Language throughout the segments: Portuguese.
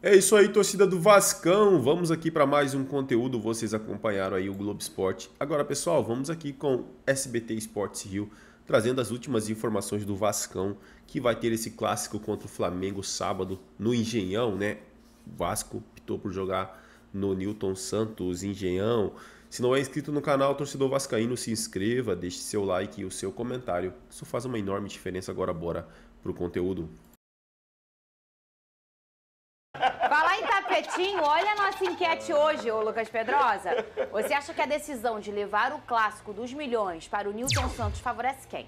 É isso aí, torcida do Vascão. Vamos aqui para mais um conteúdo. Vocês acompanharam aí o Globo Esporte. Agora, pessoal, vamos aqui com SBT Esportes Rio, trazendo as últimas informações do Vascão, que vai ter esse clássico contra o Flamengo sábado no Engenhão, né? O Vasco optou por jogar no Newton Santos Engenhão. Se não é inscrito no canal, torcedor vascaíno, se inscreva, deixe seu like e o seu comentário. Isso faz uma enorme diferença. Agora bora pro conteúdo. Falar em tapetinho, olha a nossa enquete hoje, ô Lucas Pedrosa. Você acha que a decisão de levar o clássico dos milhões para o Newton Santos favorece quem?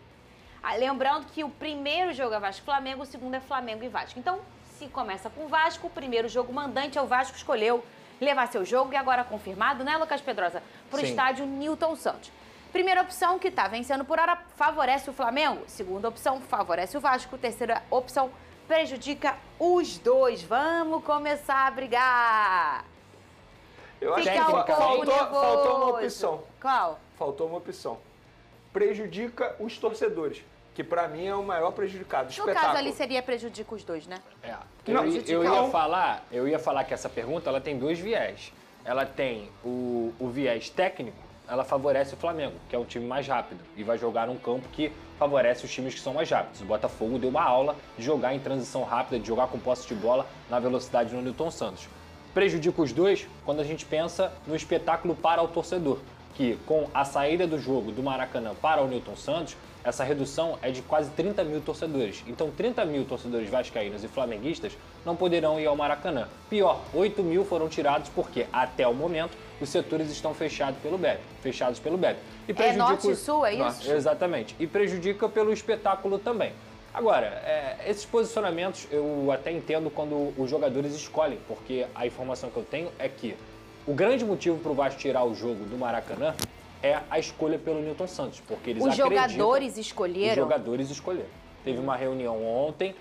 Lembrando que o primeiro jogo é Vasco-Flamengo, o segundo é Flamengo e Vasco. Então, se começa com o Vasco, o primeiro jogo mandante é o Vasco, escolheu levar seu jogo e agora confirmado, né, Lucas Pedrosa? Para o estádio Newton Santos. Primeira opção, que está vencendo por hora, favorece o Flamengo. Segunda opção, favorece o Vasco. Terceira opção, prejudica os dois. Vamos começar a brigar. Eu acho que faltou uma opção. Qual? Faltou uma opção. Prejudica os torcedores, que pra mim é o maior prejudicado. No caso ali seria prejudica os dois, né? Eu ia falar que essa pergunta ela tem dois viés. Ela tem o viés técnico, ela favorece o Flamengo, que é um time mais rápido, e vai jogar num campo que favorece os times que são mais rápidos. O Botafogo deu uma aula de jogar em transição rápida, de jogar com posse de bola na velocidade no Newton Santos. Prejudica os dois quando a gente pensa no espetáculo para o torcedor, que com a saída do jogo do Maracanã para o Newton Santos, essa redução é de quase 30 mil torcedores. Então 30 mil torcedores vascaínos e flamenguistas não poderão ir ao Maracanã. Pior, 8 mil foram tirados porque, até o momento, os setores estão fechados pelo BEP. E é norte e sul, é isso? Exatamente. E prejudica pelo espetáculo também. Agora, esses posicionamentos eu até entendo quando os jogadores escolhem, porque a informação que eu tenho é que o grande motivo para o Vasco tirar o jogo do Maracanã é a escolha pelo Newton Santos, porque eles acreditam... Os jogadores escolheram? Os jogadores escolheram. Teve uma reunião ontem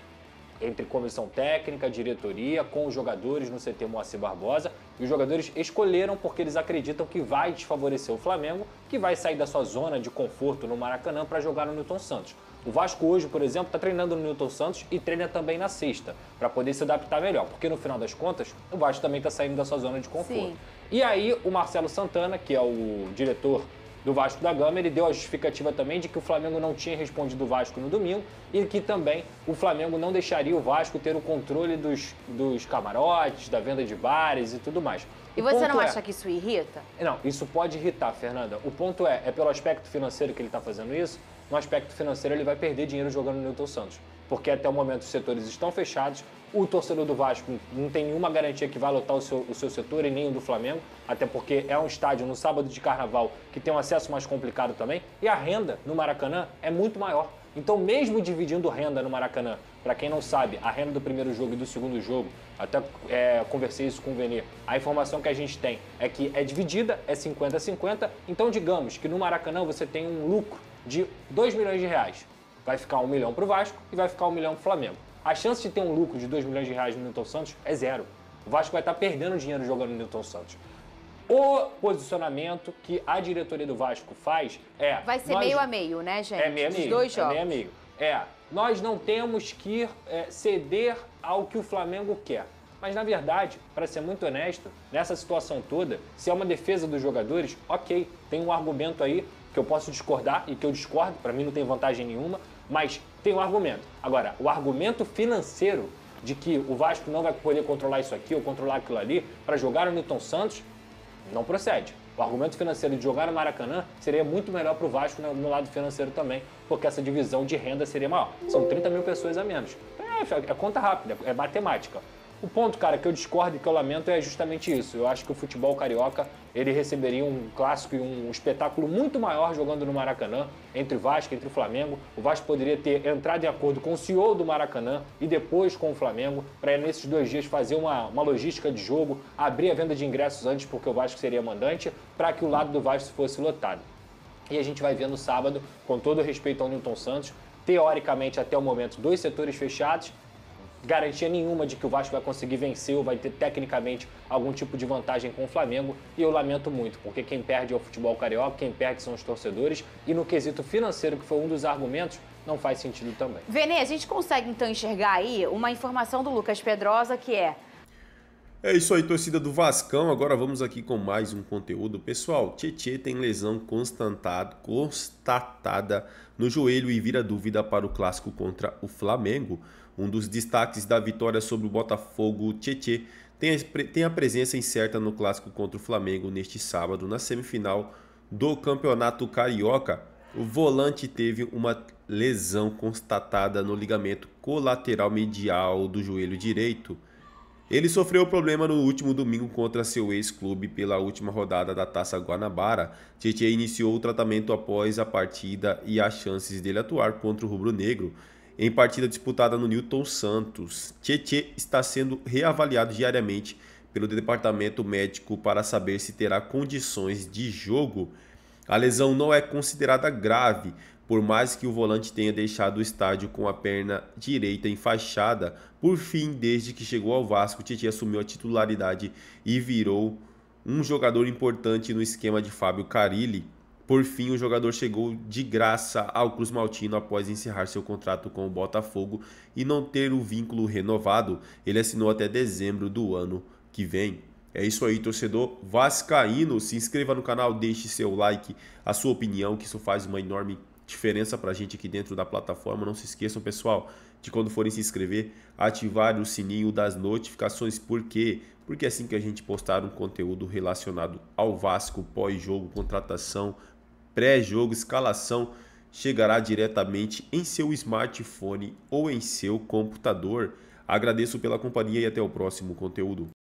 entre comissão técnica, diretoria, com os jogadores no CT Moacir Barbosa, e os jogadores escolheram porque eles acreditam que vai desfavorecer o Flamengo, que vai sair da sua zona de conforto no Maracanã para jogar no Newton Santos. O Vasco hoje, por exemplo, está treinando no Newton Santos e treina também na sexta, para poder se adaptar melhor, porque no final das contas, o Vasco também está saindo da sua zona de conforto. Sim. E aí, o Marcelo Santana, que é o diretor do Vasco da Gama, ele deu a justificativa também de que o Flamengo não tinha respondido o Vasco no domingo e que também o Flamengo não deixaria o Vasco ter o controle dos camarotes, da venda de bares e tudo mais. E você não acha que isso irrita? Não, isso pode irritar, Fernanda. O ponto é pelo aspecto financeiro que ele está fazendo isso. No aspecto financeiro, ele vai perder dinheiro jogando no Newton Santos. Porque até o momento os setores estão fechados, o torcedor do Vasco não tem nenhuma garantia que vai lotar o seu setor e nem o do Flamengo, até porque é um estádio no sábado de carnaval que tem um acesso mais complicado também, e a renda no Maracanã é muito maior. Então, mesmo dividindo renda no Maracanã, para quem não sabe, a renda do primeiro jogo e do segundo jogo, até conversei isso com o Venê, a informação que a gente tem é que é dividida, é 50-50, então digamos que no Maracanã você tem um lucro de 2 milhões de reais. Vai ficar 1 milhão para o Vasco e vai ficar 1 milhão para o Flamengo. A chance de ter um lucro de 2 milhões de reais no Newton Santos é zero. O Vasco vai estar perdendo dinheiro jogando no Newton Santos. O posicionamento que a diretoria do Vasco faz é... Vai ser meio a meio, né, gente? É meio a meio. Os dois jogos. É meio a meio. Nós não temos que ceder ao que o Flamengo quer. Mas, na verdade, para ser muito honesto, nessa situação toda, se é uma defesa dos jogadores, ok, tem um argumento aí que eu posso discordar e que eu discordo, para mim não tem vantagem nenhuma, mas tem um argumento. Agora, o argumento financeiro de que o Vasco não vai poder controlar isso aqui ou controlar aquilo ali para jogar no Newton Santos, não procede. O argumento financeiro de jogar no Maracanã seria muito melhor para o Vasco no lado financeiro também, porque essa divisão de renda seria maior. São 30 mil pessoas a menos. É conta rápida, é matemática. O ponto, cara, que eu discordo e que eu lamento é justamente isso. Eu acho que o futebol carioca, ele receberia um clássico e um espetáculo muito maior jogando no Maracanã, entre o Vasco, entre o Flamengo. O Vasco poderia ter entrado em acordo com o CEO do Maracanã e depois com o Flamengo, para nesses 2 dias fazer uma logística de jogo, abrir a venda de ingressos antes, porque o Vasco seria mandante, para que o lado do Vasco fosse lotado. E a gente vai ver no sábado, com todo respeito ao Newton Santos, teoricamente até o momento 2 setores fechados, garantia nenhuma de que o Vasco vai conseguir vencer ou vai ter tecnicamente algum tipo de vantagem com o Flamengo, e eu lamento muito, porque quem perde é o futebol carioca, quem perde são os torcedores, e no quesito financeiro, que foi um dos argumentos, não faz sentido também. Venê, a gente consegue então enxergar aí uma informação do Lucas Pedrosa que é: É isso aí, torcida do Vascão. Agora vamos aqui com mais um conteúdo. Pessoal, Tietê tem lesão constatada no joelho e vira dúvida para o clássico contra o Flamengo. Um dos destaques da vitória sobre o Botafogo, Tietê tem a presença incerta no clássico contra o Flamengo neste sábado, na semifinal do Campeonato Carioca. O volante teve uma lesão constatada no ligamento colateral medial do joelho direito. Ele sofreu problema no último domingo contra seu ex-clube pela última rodada da Taça Guanabara. Tietê iniciou o tratamento após a partida e as chances dele atuar contra o rubro-negro em partida disputada no Newton Santos. Tietê está sendo reavaliado diariamente pelo departamento médico para saber se terá condições de jogo. A lesão não é considerada grave, por mais que o volante tenha deixado o estádio com a perna direita enfaixada. Por fim, desde que chegou ao Vasco, Tietê assumiu a titularidade e virou um jogador importante no esquema de Fábio Carille. Por fim, o jogador chegou de graça ao Cruz Maltino após encerrar seu contrato com o Botafogo e não ter o vínculo renovado. Ele assinou até dezembro do ano que vem. É isso aí, torcedor vascaíno. Se inscreva no canal, deixe seu like, a sua opinião, que isso faz uma enorme diferença pra gente aqui dentro da plataforma. Não se esqueçam, pessoal, de quando forem se inscrever, ativar o sininho das notificações. Por quê? Porque assim que a gente postar um conteúdo relacionado ao Vasco, pós-jogo, contratação, pré-jogo, escalação, chegará diretamente em seu smartphone ou em seu computador. Agradeço pela companhia e até o próximo conteúdo.